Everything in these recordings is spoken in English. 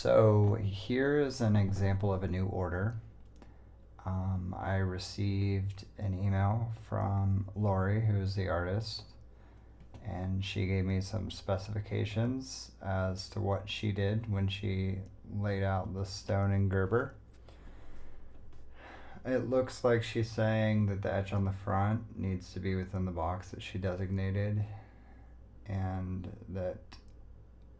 So here is an example of a new order. I received an email from Lori, who is the artist, and she gave me some specifications as to what she did when she laid out the stone in Gerber. It looks like she's saying that the etch on the front needs to be within the box that she designated, and that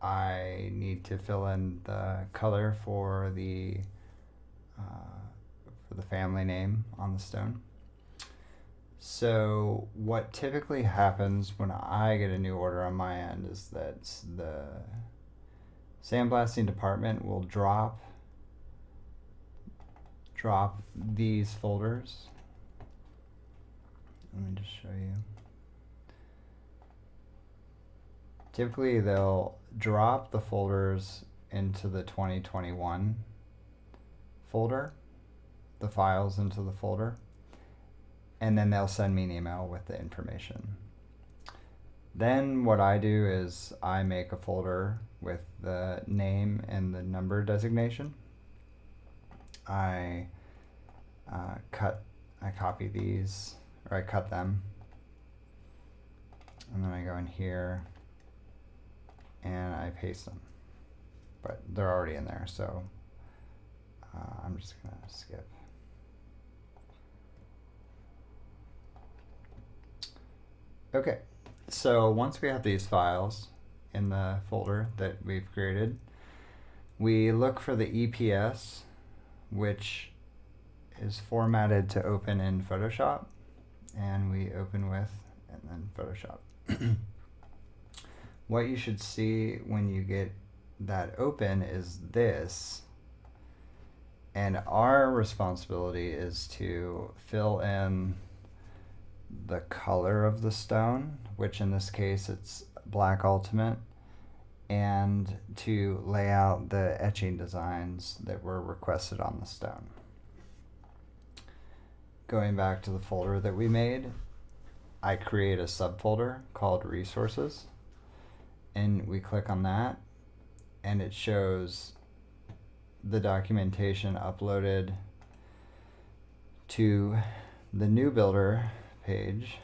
I need to fill in the color for the family name on the stone. So what typically happens when I get a new order on my end is that the sandblasting department will drop these folders. Let me just show you. Typically they'll drop the folders into the 2021 folder, the files into the folder, and then they'll send me an email with the information. Then what I do is I make a folder with the name and the number designation. I copy these, or I cut them, and then I go in here and I paste them, but they're already in there, so I'm just gonna skip. Okay, so once we have these files in the folder that we've created, we look for the EPS, which is formatted to open in Photoshop, and we open with and then Photoshop. What you should see when you get that open is this, and our responsibility is to fill in the color of the stone, which in this case it's black ultimate, and to lay out the etching designs that were requested on the stone. Going back to the folder that we made, I create a subfolder called resources, and we click on that, and it shows the documentation uploaded to the new builder page.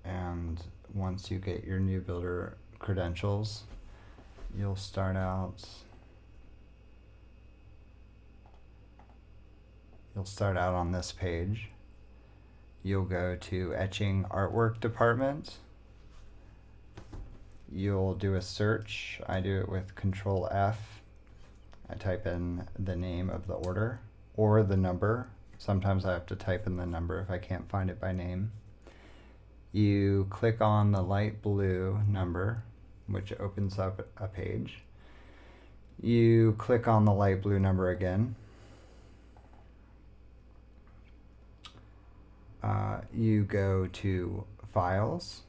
And once you get your new builder credentials, you'll start out on this page. You'll go to Etching Artwork Department. You'll do a search. I do it with Control F. I type in the name of the order or the number. Sometimes I have to type in the number if I can't find it by name. You click on the light blue number, which opens up a page. You click on the light blue number again. You go to Files,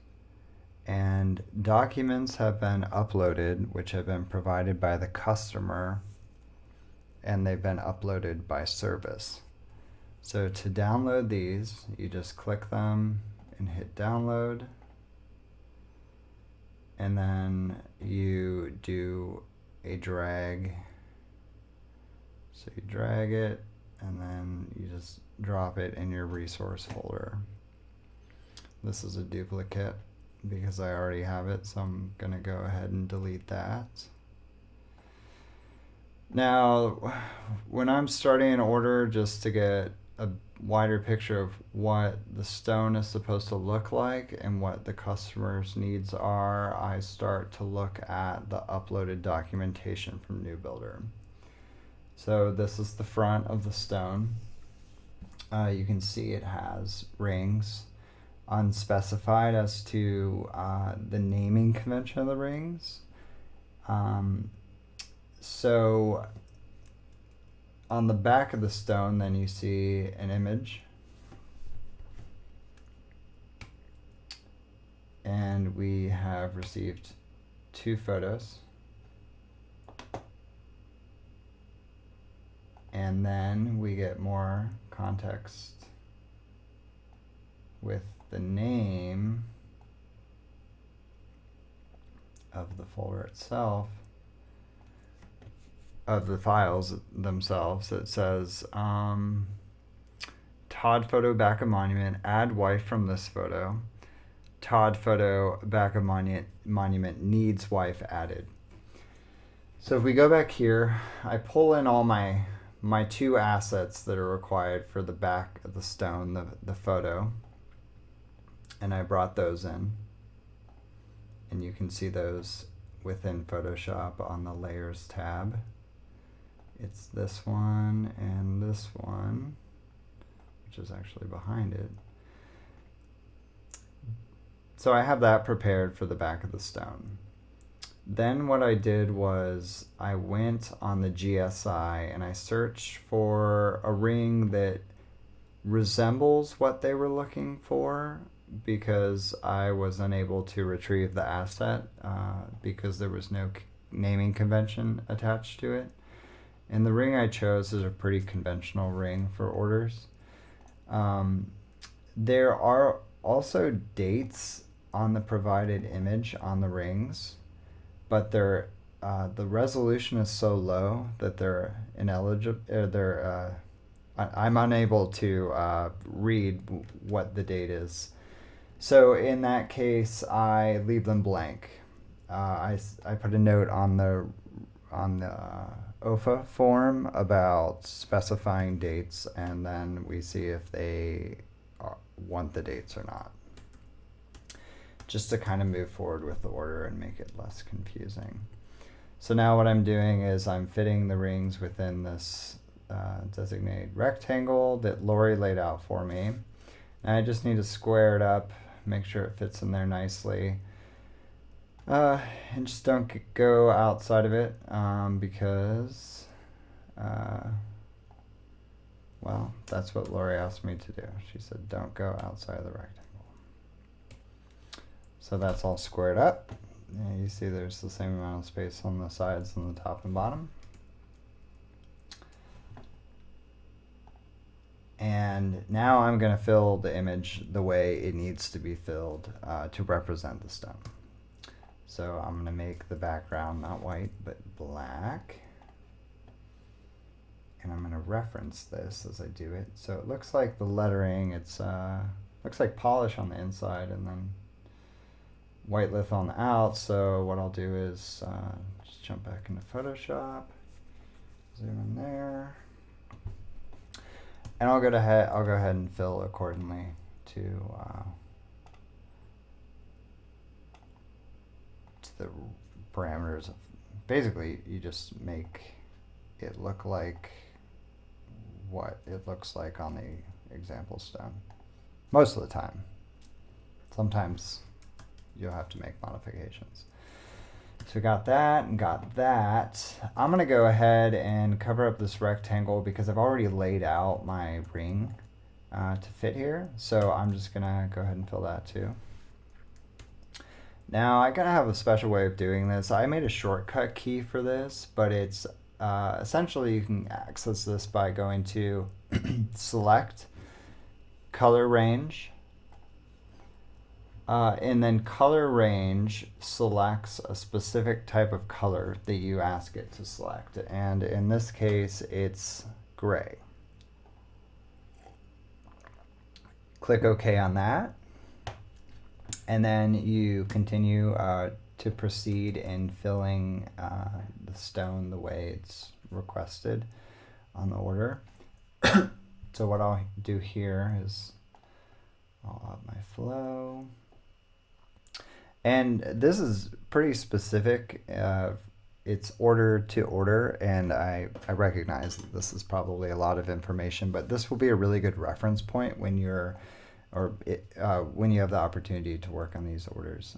and documents have been uploaded, which have been provided by the customer, and they've been uploaded by service. So to download these, you just click them and hit download, and then you do a drag. So you drag it, and then you just drop it in your resource folder. This is a duplicate because I already have it, so I'm gonna go ahead and delete that. Now, when I'm starting an order, just to get a wider picture of what the stone is supposed to look like and what the customer's needs are, I start to look at the uploaded documentation from New Builder. So this is the front of the stone. You can see it has rings, unspecified as to the naming convention of the rings. So on the back of the stone, then you see an image, and we have received 2 photos, and then we get more context with the name of the folder itself, of the files themselves, it says Todd photo backup monument, add wife from this photo. Todd photo backup monument needs wife added. So if we go back here, I pull in all my two assets that are required for the back of the stone, the photo, and I brought those in. And you can see those within Photoshop on the Layers tab. It's this one and this one, which is actually behind it. So I have that prepared for the back of the stone. Then what I did was I went on the GSI and I searched for a ring that resembles what they were looking for, because I was unable to retrieve the asset because there was no naming convention attached to it. And the ring I chose is a pretty conventional ring for orders. There are also dates on the provided image on the rings, but the resolution is so low that they're ineligible. I'm unable to read what the date is. So in that case, I leave them blank. I put a note on the OFA form about specifying dates, and then we see if they want the dates or not, just to kind of move forward with the order and make it less confusing. So now what I'm doing is I'm fitting the rings within this designated rectangle that Lori laid out for me. And I just need to square it up, make sure it fits in there nicely. And just don't go outside of it because, well, that's what Lori asked me to do. She said, don't go outside of the rectangle. So that's all squared up. And you see there's the same amount of space on the sides and the top and bottom. And now I'm going to fill the image the way it needs to be filled to represent the stone. So I'm going to make the background not white but black. And I'm going to reference this as I do it. So it looks like the lettering, it's looks like polish on the inside and then white lith on the out. So what I'll do is just jump back into Photoshop, zoom in there, and I'll go ahead and fill accordingly to the parameters of. Basically, you just make it look like what it looks like on the example stone. Most of the time. Sometimes you'll have to make modifications. So we got that and got that. I'm going to go ahead and cover up this rectangle because I've already laid out my ring to fit here. So I'm just going to go ahead and fill that too. Now I gotta have a special way of doing this. I made a shortcut key for this, but it's essentially you can access this by going to select color range, and then color range selects a specific type of color that you ask it to select, and in this case it's gray. Click OK on that. And then you continue to proceed in filling the stone the way it's requested on the order. So what I'll do here is I'll up my flow. And this is pretty specific. It's order to order, and I recognize that this is probably a lot of information, but this will be a really good reference point when you're when you have the opportunity to work on these orders.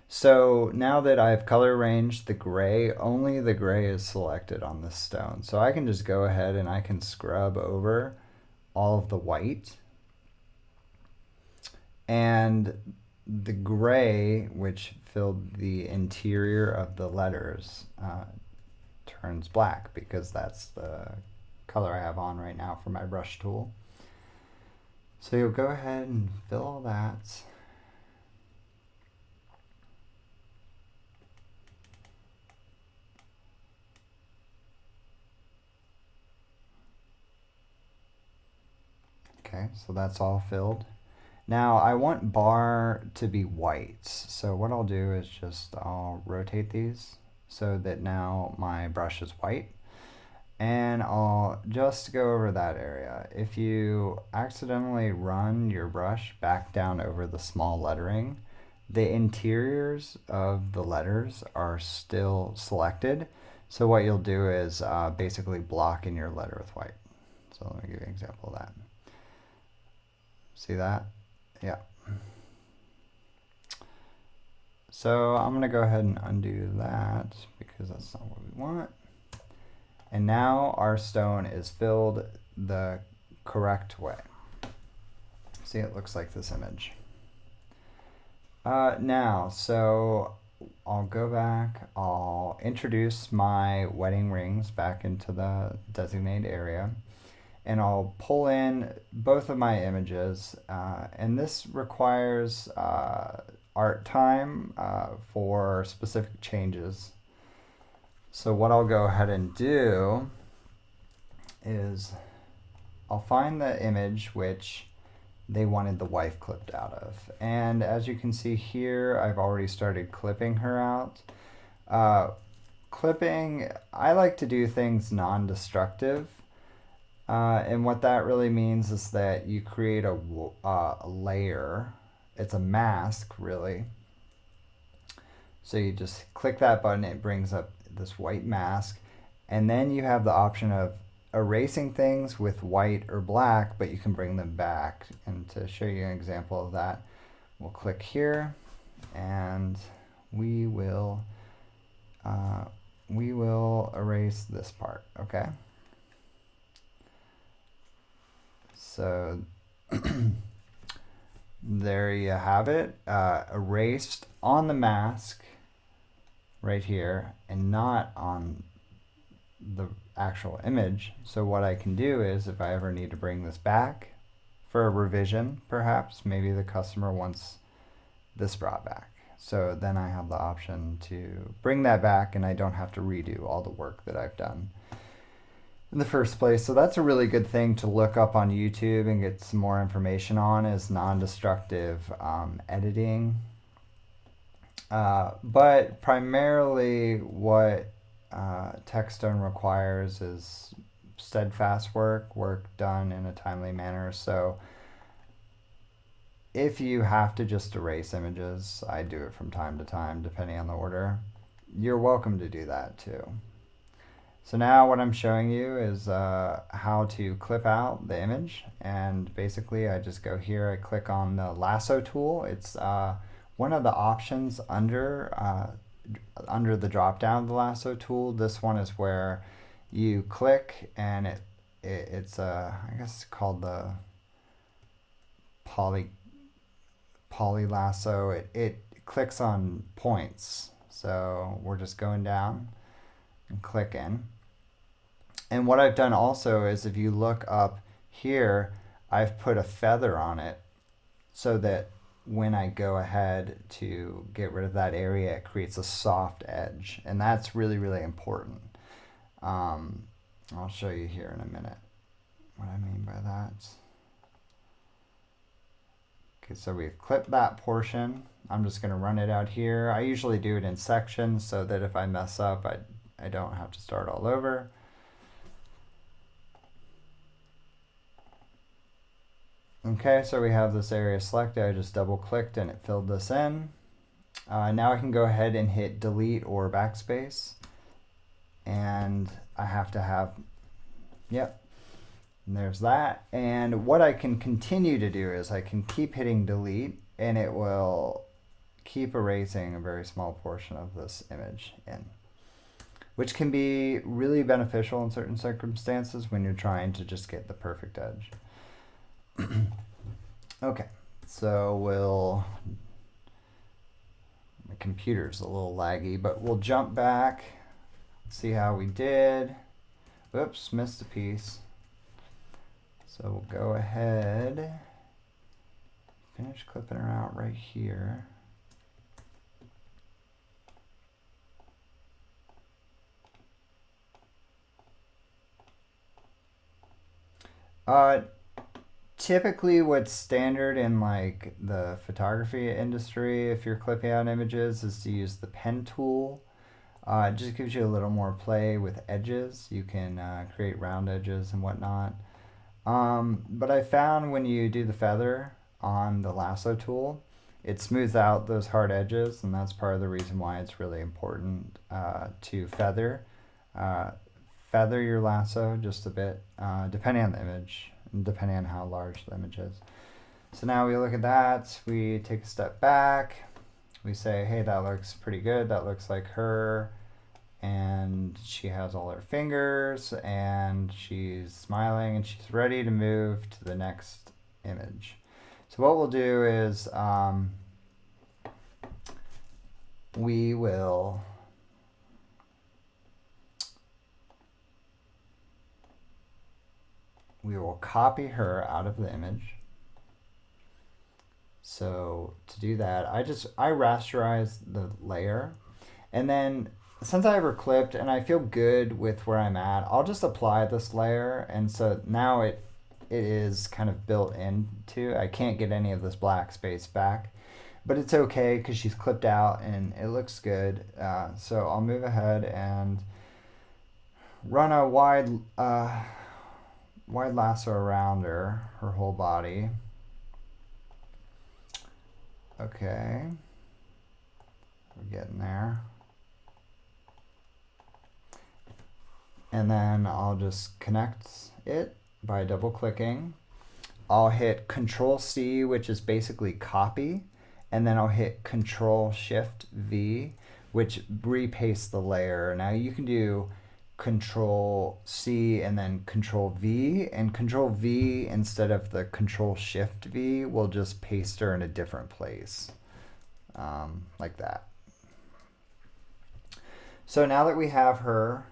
So now that I've color ranged the gray, only the gray is selected on this stone. So I can just go ahead and I can scrub over all of the white. And the gray, which filled the interior of the letters, turns black because that's the color I have on right now for my brush tool. So you'll go ahead and fill all that. so that's all filled. Now I want bar to be white. So what I'll do is I'll rotate these so that now my brush is white. And I'll just go over that area. If you accidentally run your brush back down over the small lettering, the interiors of the letters are still selected. So what you'll do is basically block in your letter with white. So let me give you an example of that. See that? Yeah. So I'm going to go ahead and undo that because that's not what we want. And now our stone is filled the correct way. See, it looks like this image. Now, so I'll go back, I'll introduce my wedding rings back into the designated area, and I'll pull in both of my images, and this requires art time for specific changes. So what I'll go ahead and do is I'll find the image which they wanted the wife clipped out of. And as you can see here, I've already started clipping her out. Clipping, I like to do things non-destructive. And what that really means is that you create a layer. It's a mask, really. So you just click that button, it brings up this white mask. And then you have the option of erasing things with white or black, but you can bring them back. And to show you an example of that, we'll click here and we will erase this part, okay? So there you have it, erased on the mask right here and not on the actual image. So what I can do is if I ever need to bring this back for a revision, perhaps maybe the customer wants this brought back. So then I have the option to bring that back and I don't have to redo all the work that I've done in the first place. So that's a really good thing to look up on YouTube and get some more information on, is non-destructive editing. But primarily what Techstone requires is steadfast work done in a timely manner. So if you have to just erase images, I do it from time to time depending on the order, you're welcome to do that too. So now what I'm showing you is how to clip out the image, and basically I just go here, I click on the lasso tool. It's one of the options under the drop down of the lasso tool. This one is where you click and it's I guess it's called the poly lasso. It clicks on points. So we're just going down and clicking. And what I've done also is if you look up here, I've put a feather on it so that when I go ahead to get rid of that area, it creates a soft edge. And that's really, really important. I'll show you here in a minute what I mean by that. Okay, so we've clipped that portion. I'm just going to run it out here. I usually do it in sections so that if I mess up, I don't have to start all over. Okay, so we have this area selected. I just double clicked and it filled this in. Now I can go ahead and hit delete or backspace. And I have to have, yep, and there's that. And what I can continue to do is I can keep hitting delete and it will keep erasing a very small portion of this image in, which can be really beneficial in certain circumstances when you're trying to just get the perfect edge. Okay, so my computer's a little laggy, but we'll jump back, see how we did. Oops, missed a piece. So we'll go ahead, finish clipping her out right here. typically what's standard in like the photography industry, if you're clipping out images, is to use the pen tool. It just gives you a little more play with edges. You can create round edges and whatnot. But I found when you do the feather on the lasso tool, it smooths out those hard edges, and that's part of the reason why it's really important to feather. Feather your lasso just a bit, depending on the image, and depending on how large the image is. So now we look at that, we take a step back, we say, hey, that looks pretty good, that looks like her, and she has all her fingers, and she's smiling, and she's ready to move to the next image. So what we'll do is we will copy her out of the image. So to do that, I rasterize the layer, and then since I ever clipped and I feel good with where I'm at, I'll just apply this layer, and so now it is kind of built into. I can't get any of this black space back, but it's okay because she's clipped out and it looks good. So I'll move ahead and run a wide lasso around her whole body. Okay, we're getting there. And then I'll just connect it by double clicking. I'll hit Control C, which is basically copy, and then I'll hit Control Shift V, which repastes the layer. Now you can do Control C and then Control V, and Control V instead of the Control Shift V will just paste her in a different place, like that. So now that we have her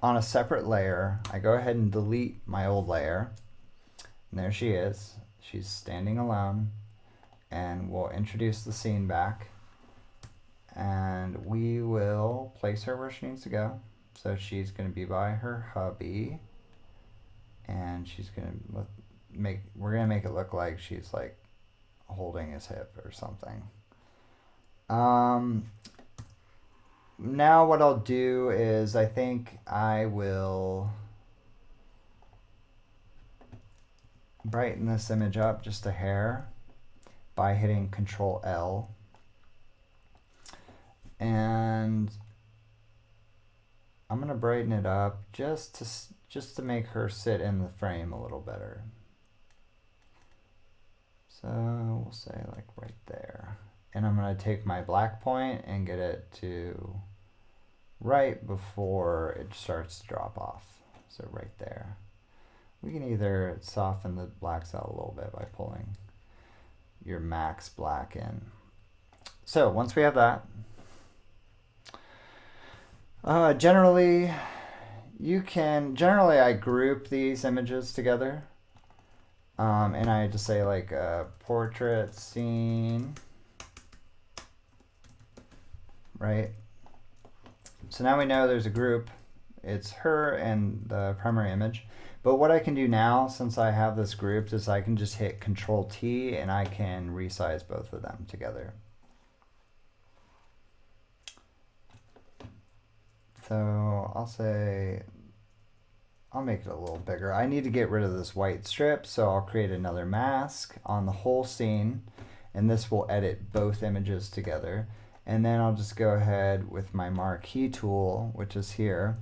on a separate layer, I go ahead and delete my old layer, and there she is. She's standing alone, and we'll introduce the scene back, and we will place her where she needs to go. So she's going to be by her hubby, and she's going to we're going to make it look like she's like holding his hip or something. Now what I'll do is I think I will brighten this image up just a hair by hitting Control L. And I'm going to brighten it up just to make her sit in the frame a little better. So we'll say like right there. And I'm going to take my black point and get it to right before it starts to drop off. So right there. We can either soften the blacks out a little bit by pulling your max black in. So once we have that, generally I group these images together, and I just say like a portrait scene, right? So now we know there's a group. It's her and the primary image. But what I can do now, since I have this grouped, is I can just hit Control T and I can resize both of them together. So I'll make it a little bigger. I need to get rid of this white strip, so I'll create another mask on the whole scene, and this will edit both images together. And then I'll just go ahead with my marquee tool, which is here,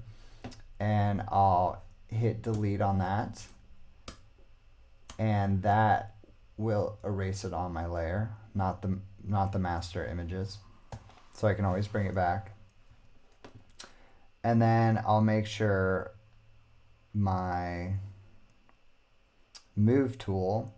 and I'll hit delete on that, and that will erase it on my layer, not the master images. So I can always bring it back. And then I'll make sure my move tool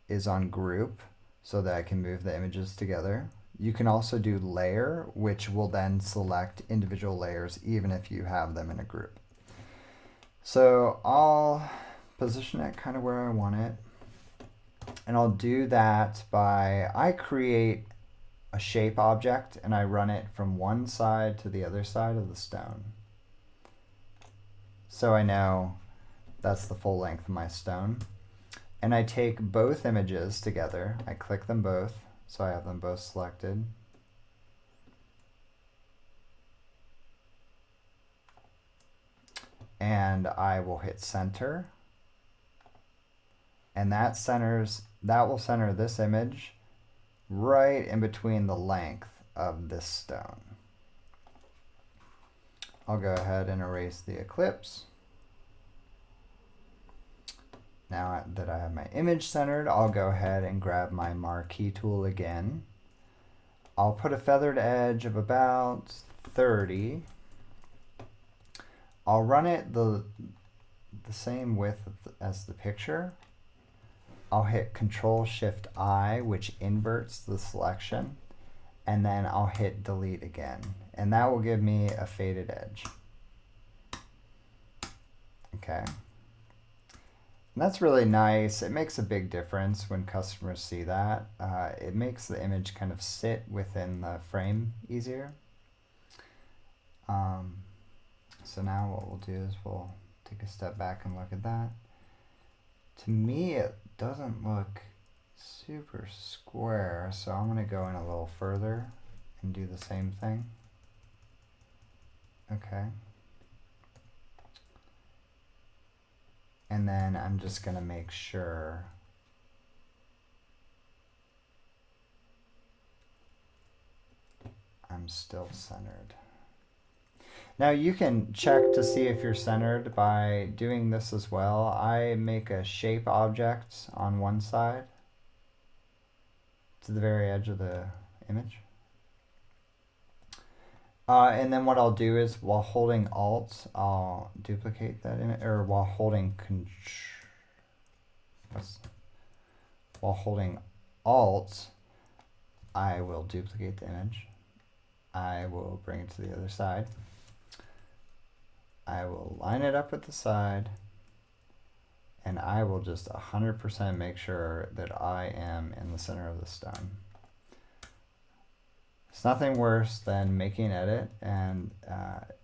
is on group so that I can move the images together. You can also do layer, which will then select individual layers even if you have them in a group. So I'll position it kind of where I want it. And I'll do that by, I create a shape object and I run it from one side to the other side of the stone. So I know that's the full length of my stone. and I take both images together. I click them both, so I have them both selected. And I will hit center. And that will center this image right in between the length of this stone. I'll go ahead and erase the eclipse. Now that I have my image centered, I'll go ahead and grab my marquee tool again. I'll put a feathered edge of about 30. I'll run it the same width as the picture. I'll hit Control-Shift-I, which inverts the selection, and then I'll hit delete again. And that will give me a faded edge. Okay. And that's really nice. It makes a big difference when customers see that. It makes the image kind of sit within the frame easier. So now what we'll do is we'll take a step back and look at that. To me, it doesn't look super square, so I'm going to go in a little further and do the same thing. Okay. And then I'm just going to make sure I'm still centered. Now you can check to see if you're centered by doing this as well. I make a shape object on one side to the very edge of the image. And then what I'll do is while holding Alt, I'll duplicate that image, or while holding Alt, I will duplicate the image. I will bring it to the other side. I will line it up with the side, and I will just 100% make sure that I am in the center of the stone. It's nothing worse than making an edit and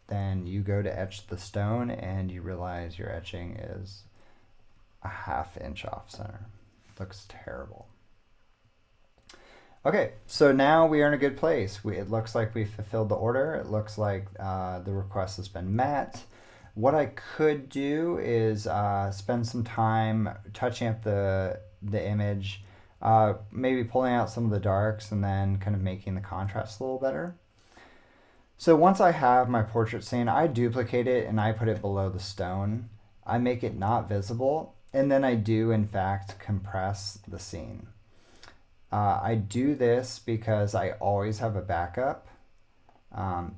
then you go to etch the stone and you realize your etching is a ½ inch off center. Looks terrible. Okay, so now we are in a good place. It looks like we fulfilled the order. It looks like the request has been met. What I could do is spend some time touching up the image, maybe pulling out some of the darks and then kind of making the contrast a little better. So once I have my portrait scene, I duplicate it and I put it below the stone. I make it not visible, and then I do in fact compress the scene. I do this because I always have a backup.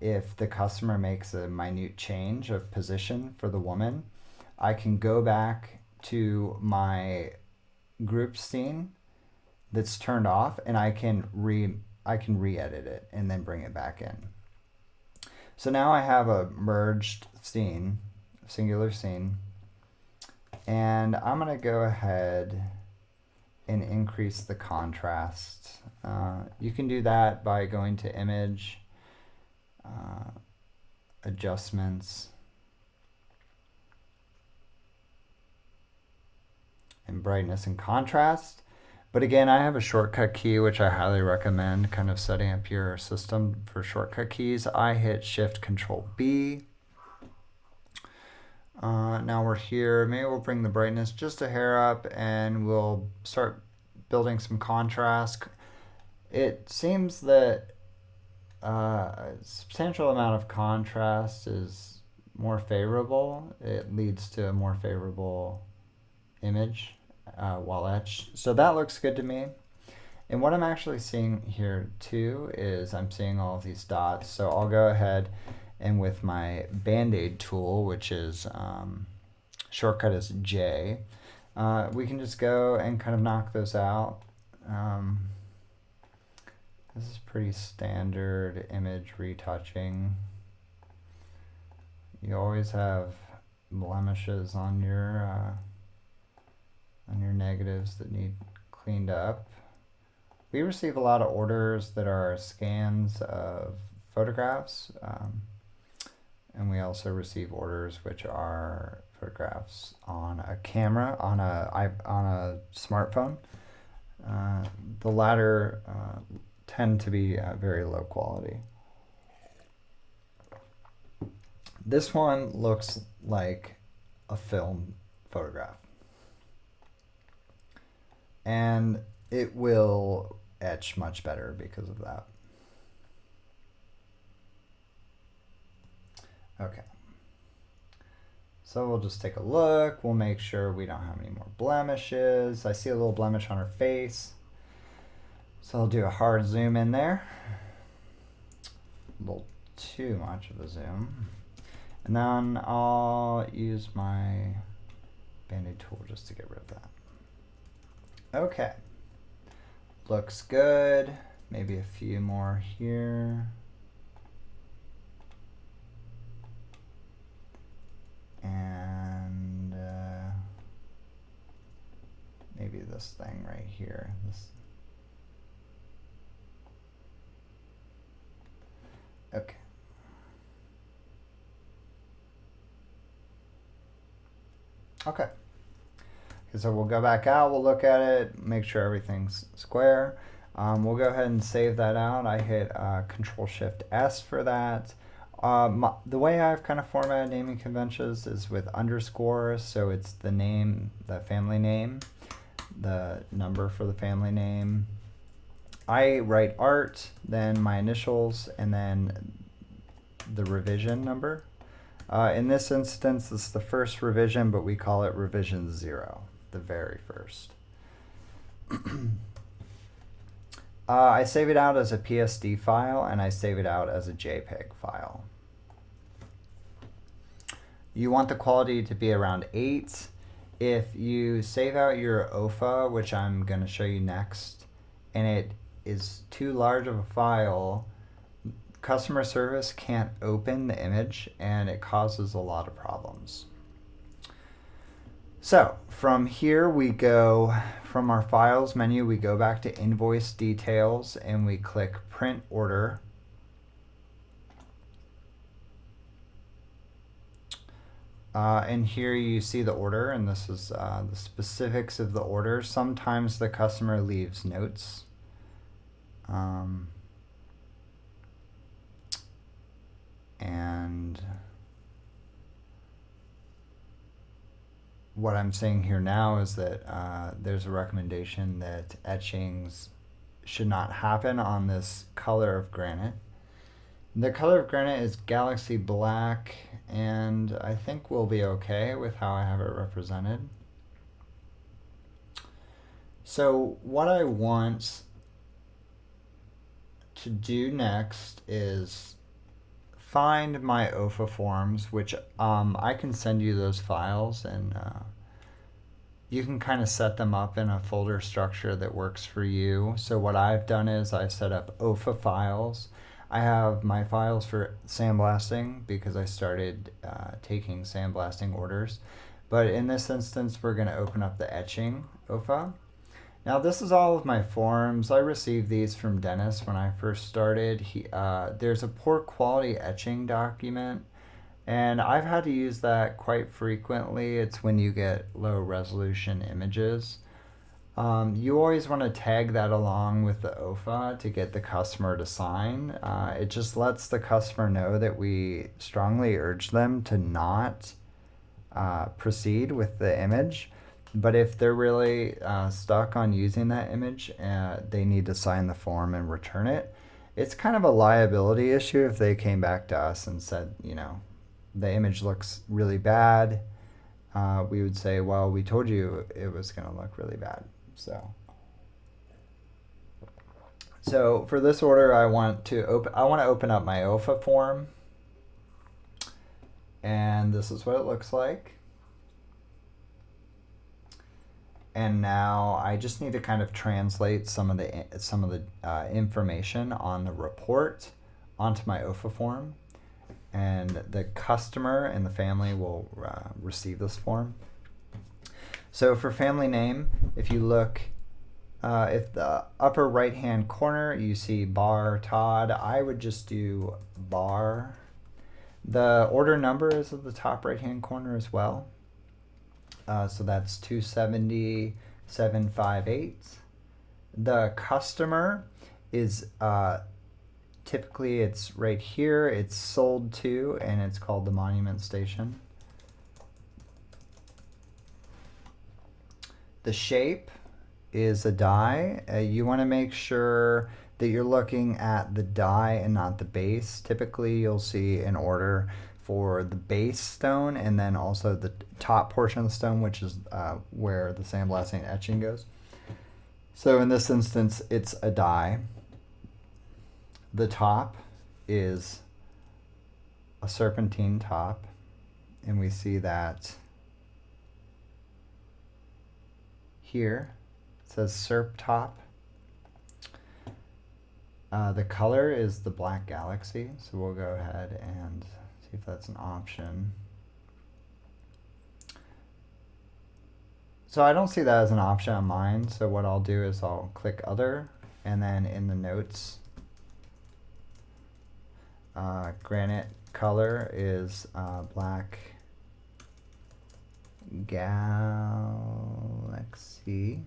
If the customer makes a minute change of position for the woman, I can go back to my group scene that's turned off and I can re-edit it and then bring it back in. So now I have a merged scene, singular scene, and I'm going to go ahead and increase the contrast. You can do that by going to Image, Adjustments, and Brightness and Contrast. But again, I have a shortcut key, which I highly recommend kind of setting up your system for shortcut keys. I hit Shift-Control-B. Now we're here. Maybe we'll bring the brightness just a hair up and we'll start building some contrast. It seems that a substantial amount of contrast is more favorable. It leads to a more favorable image while etched. So that looks good to me. And what I'm actually seeing here too is I'm seeing all of these dots. So I'll go ahead and with my Band-Aid tool, which is shortcut is J, we can just go and kind of knock those out. This is pretty standard image retouching. You always have blemishes on your negatives that need cleaned up. We receive a lot of orders that are scans of photographs, and we also receive orders which are photographs on a camera, on a smartphone. The latter tend to be very low quality. This one looks like a film photograph. And it will etch much better because of that. Okay. So we'll just take a look. We'll make sure we don't have any more blemishes. I see a little blemish on her face. So I'll do a hard zoom in there. A little too much of a zoom. And then I'll use my Band-Aid tool just to get rid of that. Okay. Looks good. Maybe a few more here. And maybe this thing right here. Okay. Okay. So we'll go back out, we'll look at it, make sure everything's square. We'll go ahead and save that out. I hit Control-Shift-S for that. The way I've kind of formatted naming conventions is with underscores, so it's the name, the family name, the number for the family name. I write art, then my initials, and then the revision number. In this instance, it's the first revision, but we call it revision 0, the very first. I save it out as a PSD file, and I save it out as a JPEG file. You want the quality to be around 8. If you save out your OFA, which I'm going to show you next, and it is too large of a file, customer service can't open the image, and it causes a lot of problems. So from here we go, from our files menu, we go back to invoice details and we click print order. And here you see the order, and this is the specifics of the order. Sometimes the customer leaves notes. And what I'm saying here now is that there's a recommendation that etchings should not happen on this color of granite. The color of granite is Galaxy Black, and I think we'll be okay with how I have it represented. So what I want to do next is find my OFA forms, which I can send you those files, and you can kind of set them up in a folder structure that works for you. So what I've done is I set up OFA files. I have my files for sandblasting because I started taking sandblasting orders. But in this instance, we're going to open up the etching OFA. Now this is all of my forms. I received these from Dennis when I first started. There's a poor quality etching document, and I've had to use that quite frequently. It's when you get low resolution images. You always want to tag that along with the OFA to get the customer to sign. It just lets the customer know that we strongly urge them to not proceed with the image. But if they're really stuck on using that image, they need to sign the form and return it. It's kind of a liability issue if they came back to us and said, you know, the image looks really bad. We would say, well, we told you it was going to look really bad. So for this order, I want to open up my OFA form, and this is what it looks like. And now I just need to kind of translate some of the information on the report onto my OFA form, and the customer and the family will receive this form. So for family name, if you look, if the upper right hand corner you see Bar Todd, I would just do Bar. The order number is at the top right hand corner as well. So that's 270,758. The customer is typically it's right here. It's sold to, and it's called the Monument Station. The shape is a die. You want to make sure that you're looking at the die and not the base. Typically, you'll see an order for the base stone and then also the top portion of the stone, which is where the sandblasting and etching goes. So in this instance, it's a die. The top is a serpentine top, and we see that here. It says Serp top. The color is the Black Galaxy, so we'll go ahead and see if that's an option. So I don't see that as an option on mine, so what I'll do is I'll click Other, and then in the notes, granite color is Black Galaxy.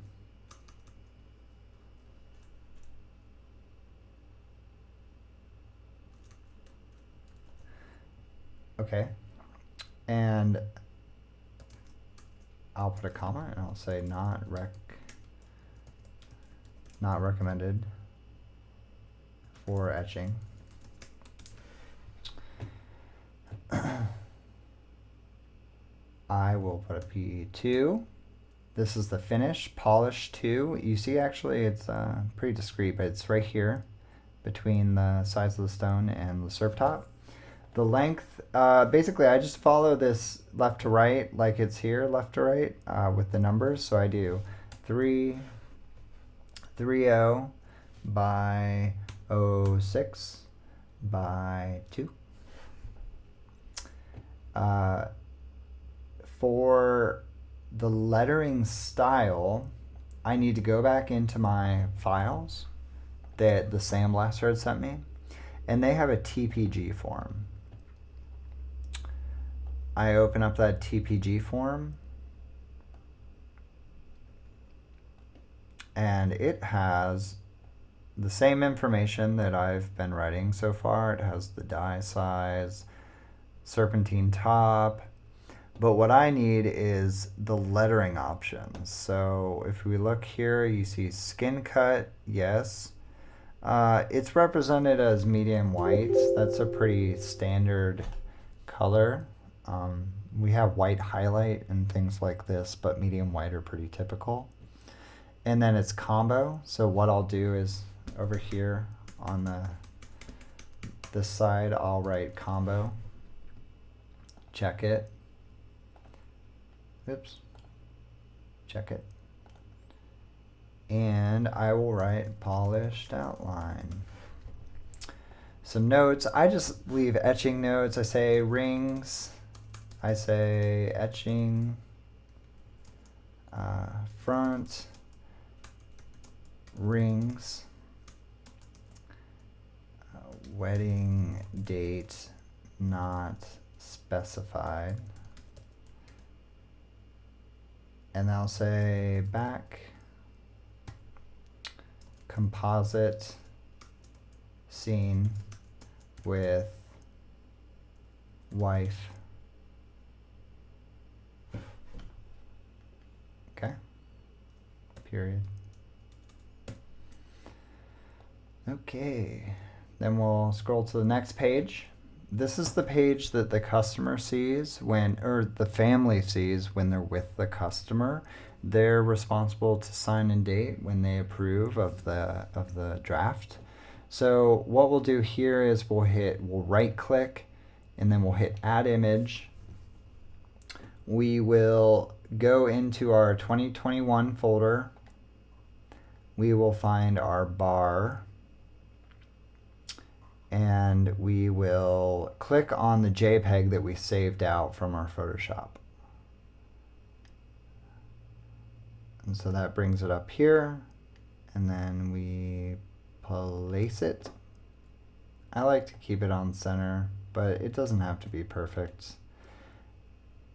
Okay, and I'll put a comma and I'll say not recommended for etching. I will put a P2. This is the finish, polish 2. You see actually it's pretty discreet, but it's right here between the sides of the stone and the serp top. The length, basically I just follow this left to right like it's here, left to right, with the numbers. So I do 330 by 06 by 2. For the lettering style, I need to go back into my files that the sandblaster had sent me, and they have a TPG form. I open up that TPG form, and it has the same information that I've been writing so far. It has the die size, serpentine top, but what I need is the lettering options. So if we look here, you see skin cut, yes. It's represented as medium white. That's a pretty standard color. We have white highlight and things like this, but medium white are pretty typical. And then it's combo. So what I'll do is over here on this side, I'll write combo. Check it. Oops. Check it. And I will write polished outline. Some notes. I just leave etching notes. I say rings. I say etching. Front. Rings. Wedding date not specified. And I'll say back. Composite scene with wife. Okay. Period. Okay. Then we'll scroll to the next page. This is the page that the customer sees or the family sees when they're with the customer. They're responsible to sign and date when they approve of the draft. So what we'll do here is we'll right click and then we'll hit add image. We will go into our 2021 folder. We will find our bar, and we will click on the JPEG that we saved out from our Photoshop. And so that brings it up here, and then we place it. I like to keep it on center, but it doesn't have to be perfect.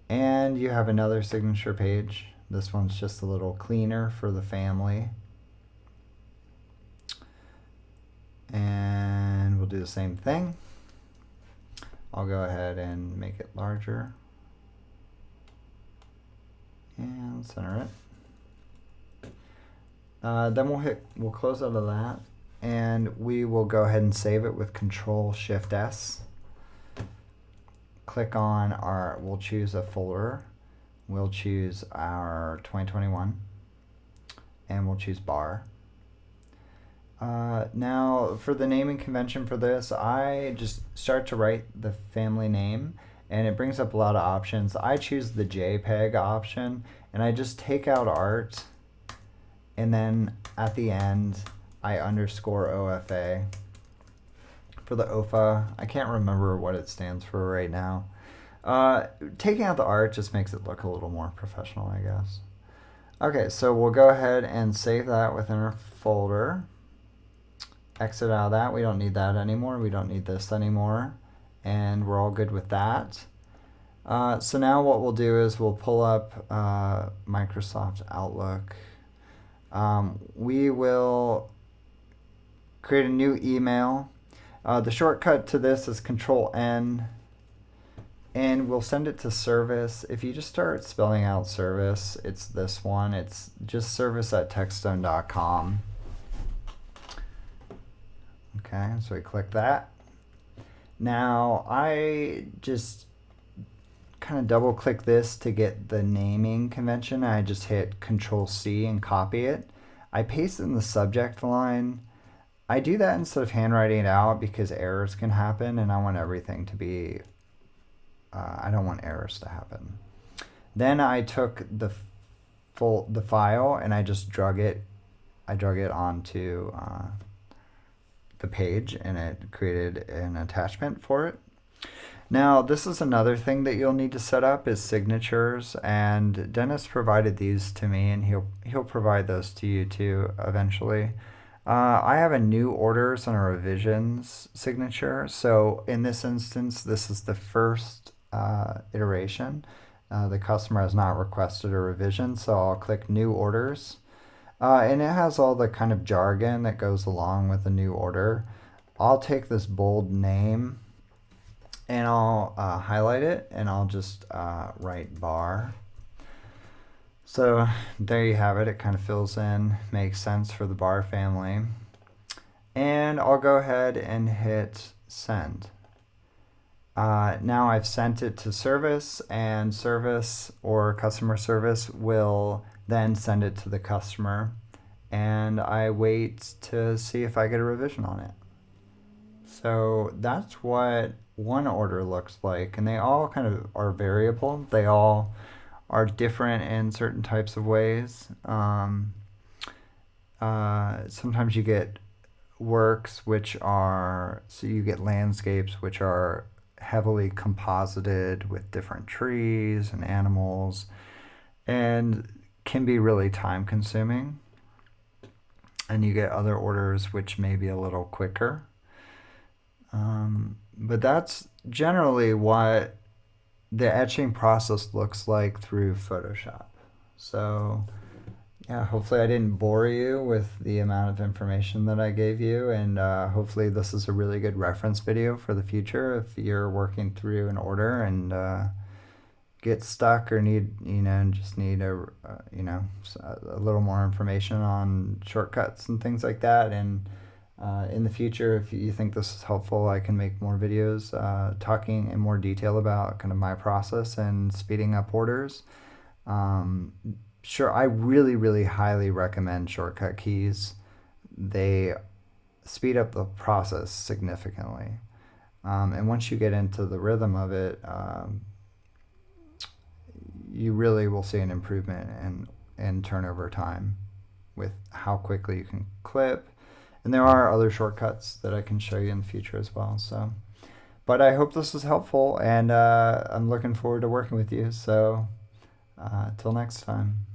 And you have another signature page. This one's just a little cleaner for the family. And we'll do the same thing. I'll go ahead and make it larger. And center it. Then we'll close out of that. And we will go ahead and save it with Control-Shift-S. Click on we'll choose a folder. We'll choose our 2021. And we'll choose bar. Now, for the naming convention for this, I just start to write the family name, and it brings up a lot of options. I choose the JPEG option, and I just take out art, and then at the end, I underscore OFA. For the OFA, I can't remember what it stands for right now. Taking out the art just makes it look a little more professional, I guess. Okay, so we'll go ahead and save that within our folder. Exit out of that. We don't need that anymore. We don't need this anymore. And we're all good with that. So now what we'll do is we'll pull up Microsoft Outlook. We will create a new email. The shortcut to this is Control-N. And we'll send it to service. If you just start spelling out service, it's this one. It's just service@techstone.com. Okay, so we click that. Now I just kind of double click this to get the naming convention. I just hit Control-C and copy it. I paste it in the subject line. I do that instead of handwriting it out because errors can happen, and I want everything to be, I don't want errors to happen. Then I took the file and I just drug it onto the page, and it created an attachment for it. Now, this is another thing that you'll need to set up is signatures, and Dennis provided these to me, and he'll provide those to you too eventually. I have a new orders and a revisions signature. So in this instance, this is the first iteration. The customer has not requested a revision, so I'll click new orders. And it has all the kind of jargon that goes along with a new order. I'll take this bold name and I'll highlight it, and I'll just write bar. So there you have it. It kind of fills in, makes sense for the bar family. And I'll go ahead and hit send. Now I've sent it to service, and service or customer service will then send it to the customer, and I wait to see if I get a revision on it. So that's what one order looks like, and they all kind of are variable. They all are different in certain types of ways. Sometimes you get works which are, so you get landscapes which are heavily composited with different trees and animals, and can be really time consuming. And you get other orders which may be a little quicker. But that's generally what the etching process looks like through Photoshop. So yeah, hopefully I didn't bore you with the amount of information that I gave you, and hopefully this is a really good reference video for the future if you're working through an order and get stuck or need, just need a little more information on shortcuts and things like that. And in the future, if you think this is helpful, I can make more videos talking in more detail about kind of my process and speeding up orders. Sure, I really, really highly recommend shortcut keys. They speed up the process significantly. And once you get into the rhythm of it, you really will see an improvement in turnover time with how quickly you can clip. And there are other shortcuts that I can show you in the future as well. So, but I hope this was helpful, and I'm looking forward to working with you. So till next time.